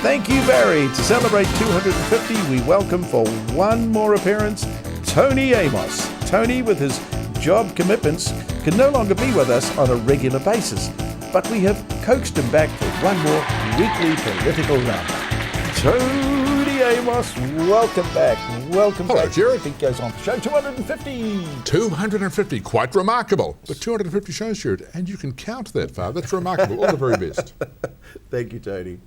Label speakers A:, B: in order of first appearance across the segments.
A: Thank you, Barry. To celebrate 250, we welcome for one more appearance, Tony Amos. Tony, with his job commitments, can no longer be with us on a regular basis, but we have coaxed him back for one more weekly political roundup. Tony Amos, welcome back. Welcome
B: Hello,
A: back.
B: Jared.
A: I think goes on for show 250.
B: 250, quite remarkable. But 250 shows, Jared, and you can count that far. That's remarkable. All the very best.
A: Thank you, Tony.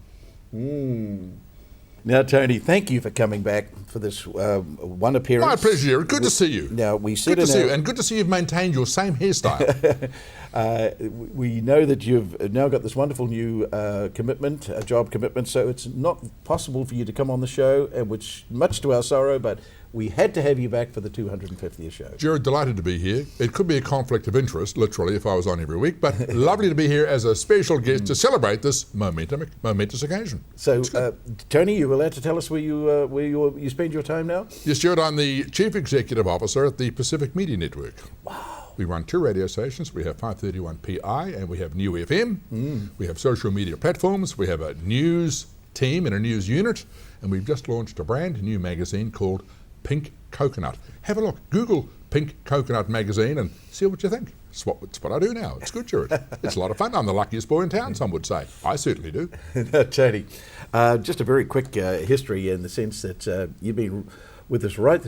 A: Now, Tony, thank you for coming back for this one appearance.
B: My pleasure, Jared. Good to see you.
A: Now, we said
B: good to see you, and good to see you've maintained your same hairstyle.
A: We know that you've now got this wonderful new commitment, a job commitment, so it's not possible for you to come on the show, which much to our sorrow, but we had to have you back for the 250th show.
B: Jared, delighted to be here. It could be a conflict of interest, literally, if I was on every week, but lovely to be here as a special guest to celebrate this momentous occasion.
A: So, Tony, you're allowed to tell us where you spend your time now?
B: Yes, Jared, I'm the Chief Executive Officer at the Pacific Media Network.
A: Wow.
B: We run 2 radio stations. We have 531 PI and we have New FM. We have social media platforms. We have a news team and a news unit. And we've just launched a brand new magazine called Pink Coconut. Have a look. Google Pink Coconut magazine and see what you think. It's what I do now. It's good, Jared. It's a lot of fun. I'm the luckiest boy in town, some would say. I certainly do.
A: Tony, just a very quick history in the sense that you've been with us right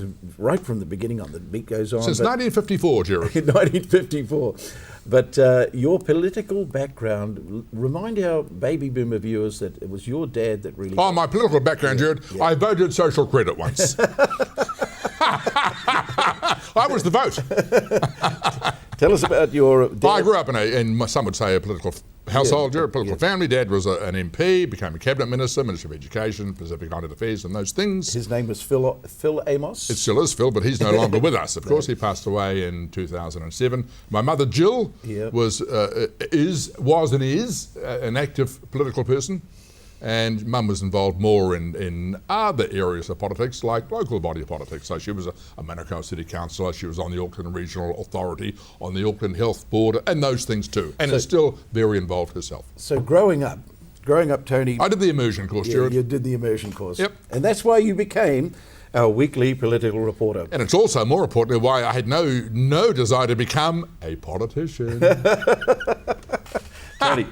A: from the beginning on. The beat goes on.
B: Since 1954, Jared.
A: 1954. But your political background, remind our baby boomer viewers that it was your dad that really...
B: Oh, my political background, Jared.
A: Yeah.
B: I voted social credit once. I was the vote.
A: Tell us about your dad.
B: I grew up in some would say a political household, a political family. Dad was an MP, became a cabinet minister, Minister of Education, Pacific Island Affairs and those things.
A: His name was Phil Amos?
B: It still is Phil, but he's no longer with us. Of course, he passed away in 2007. My mother, Jill, was and is an active political person. And Mum was involved more in other areas of politics, like local body politics. So she was a Manukau City Councillor, she was on the Auckland Regional Authority, on the Auckland Health Board, and those things too. And is still very involved herself.
A: So growing up, Tony...
B: I did the immersion course, Jared.
A: You did the immersion course.
B: Yep.
A: And that's why you became our weekly political reporter.
B: And it's also, more importantly, why I had no desire to become a politician.
A: Tony...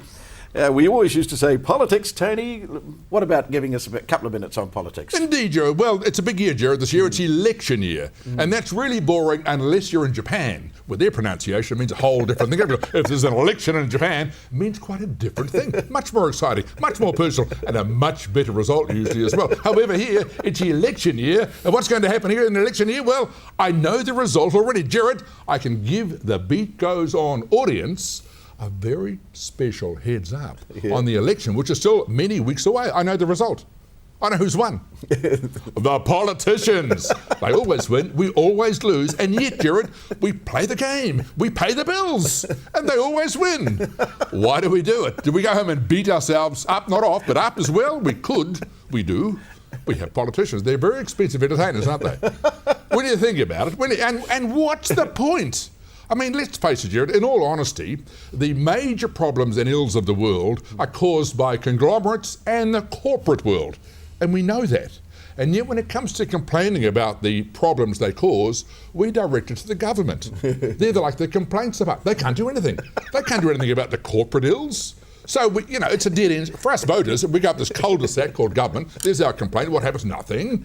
A: we always used to say, politics, Tony. What about giving us a couple of minutes on politics?
B: Indeed, Jared. Well, it's a big year, Jared. This year it's election year. And that's really boring unless you're in Japan, where their pronunciation means a whole different thing. If there's an election in Japan, it means quite a different thing. Much more exciting, much more personal, and a much better result usually as well. However, here, it's election year. And what's going to happen here in the election year? Well, I know the result already. Jared, I can give the Beat Goes On audience a very special heads up on the election, which is still many weeks away. I know the result. I know who's won. The politicians. They always win, we always lose, and yet, Jared, we play the game, we pay the bills, and they always win. Why do we do it? Do we go home and beat ourselves up, not off, but up as well? We could, we do. We have politicians. They're very expensive entertainers, aren't they? When you think about it, and what's the point? I mean, let's face it, Jared, in all honesty, the major problems and ills of the world are caused by conglomerates and the corporate world. And we know that. And yet when it comes to complaining about the problems they cause, we direct it to the government. They're like the complaints about. They can't do anything. They can't do anything about the corporate ills. So, it's a dead end. For us voters, we got this cul-de-sac called government. There's our complaint. What happens? Nothing.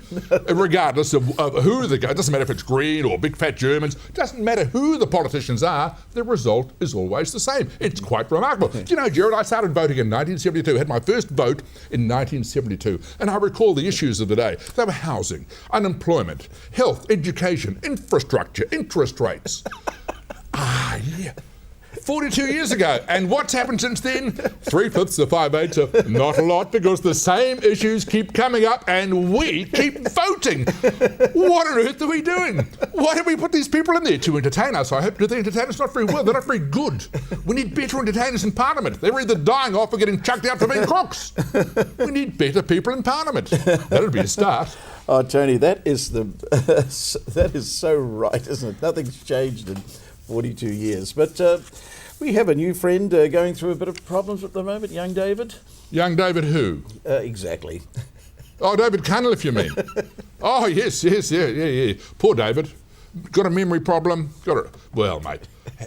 B: Regardless of who it doesn't matter if it's Green or big fat Germans. Doesn't matter who the politicians are. The result is always the same. It's quite remarkable. Do you know, Jared, I started voting in 1972. Had my first vote in 1972. And I recall the issues of the day. They were housing, unemployment, health, education, infrastructure, interest rates. Yeah. 42 years ago. And what's happened since then? 3/5 to 5/8 of not a lot, because the same issues keep coming up and we keep voting. What on earth are we doing? Why do we put these people in there? To entertain us, I hope. Do they entertain us? Not very well. They're not very good. We need better entertainers in Parliament. They're either dying off or getting chucked out for being crooks. We need better people in Parliament. That'll be a start.
A: Oh, Tony, that is so right, isn't it? Nothing's changed in 42 years. But we have a new friend going through a bit of problems at the moment, young David.
B: Young David who?
A: Exactly.
B: Oh, David Cunliffe, you mean? Oh, yes, yeah. Poor David. Got a memory problem. Well, mate,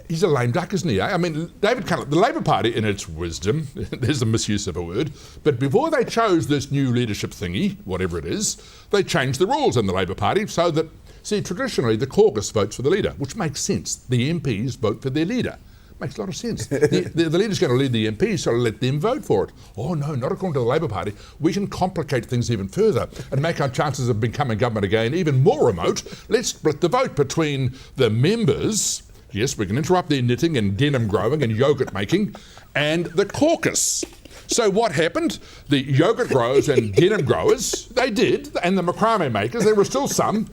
B: he's a lame duck, isn't he? Eh? I mean, David Cunliffe, the Labor Party, in its wisdom, there's a misuse of a word, but before they chose this new leadership thingy, whatever it is, they changed the rules in the Labor Party so that, see, traditionally the caucus votes for the leader, which makes sense. The MPs vote for their leader. Makes a lot of sense. The leader's going to lead the MPs, so let them vote for it. Oh no, not according to the Labor Party. We can complicate things even further and make our chances of becoming government again even more remote. Let's split the vote between the members. Yes, we can interrupt their knitting and denim growing and yogurt making, and the caucus. So what happened? The yogurt growers and denim growers, they did, and the macrame makers, there were still some,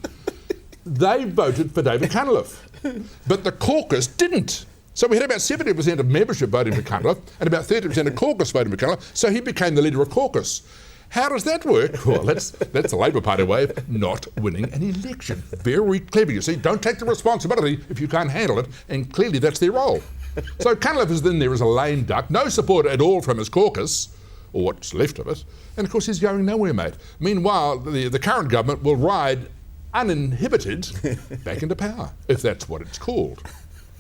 B: they voted for David Cunliffe. But the caucus didn't. So we had about 70% of membership voting for Cunliffe and about 30% of caucus voting for Cunliffe, so he became the leader of caucus. How does that work? Well, that's the Labor Party way of not winning an election. Very clever, you see. Don't take the responsibility if you can't handle it, and clearly that's their role. So Cunliffe is in there as a lame duck, no support at all from his caucus, or what's left of it, and of course he's going nowhere, mate. Meanwhile, the current government will ride uninhibited back into power, if that's what it's called.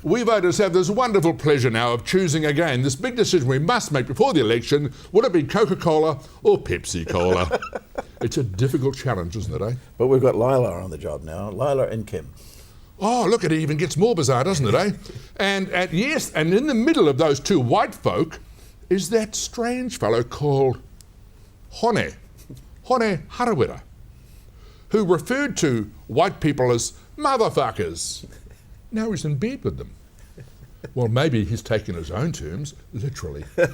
B: We voters have this wonderful pleasure now of choosing again this big decision we must make before the election. Would it be Coca-Cola or Pepsi-Cola? It's a difficult challenge, isn't it, eh?
A: But we've got Lila on the job now, Lila and Kim.
B: Oh, look, it even gets more bizarre, doesn't it, eh? And in the middle of those two white folk is that strange fellow called Hone Harawira, who referred to white people as motherfuckers. Now he's in bed with them. Well, maybe he's taken his own terms, literally. And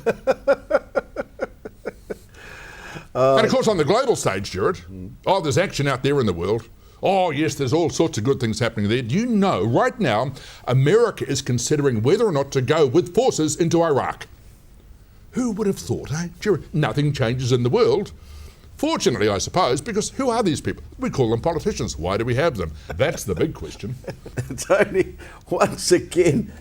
B: of course on the global stage, Jared, there's action out there in the world. Oh yes, there's all sorts of good things happening there. Do you know, right now, America is considering whether or not to go with forces into Iraq. Who would have thought, eh? Jared, nothing changes in the world. Fortunately, I suppose, because who are these people? We call them politicians. Why do we have them? That's the big question.
A: Tony, once again,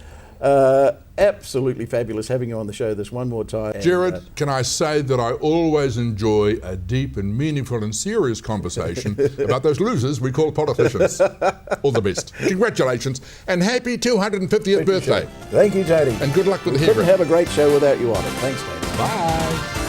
A: absolutely fabulous having you on the show this one more time.
B: Jared, can I say that I always enjoy a deep and meaningful and serious conversation about those losers we call politicians. All the best. Congratulations and happy 250th birthday.
A: Thank you, Tony.
B: And good luck with the
A: hair. Couldn't have a great show without you on it. Thanks, Tony.
B: Bye.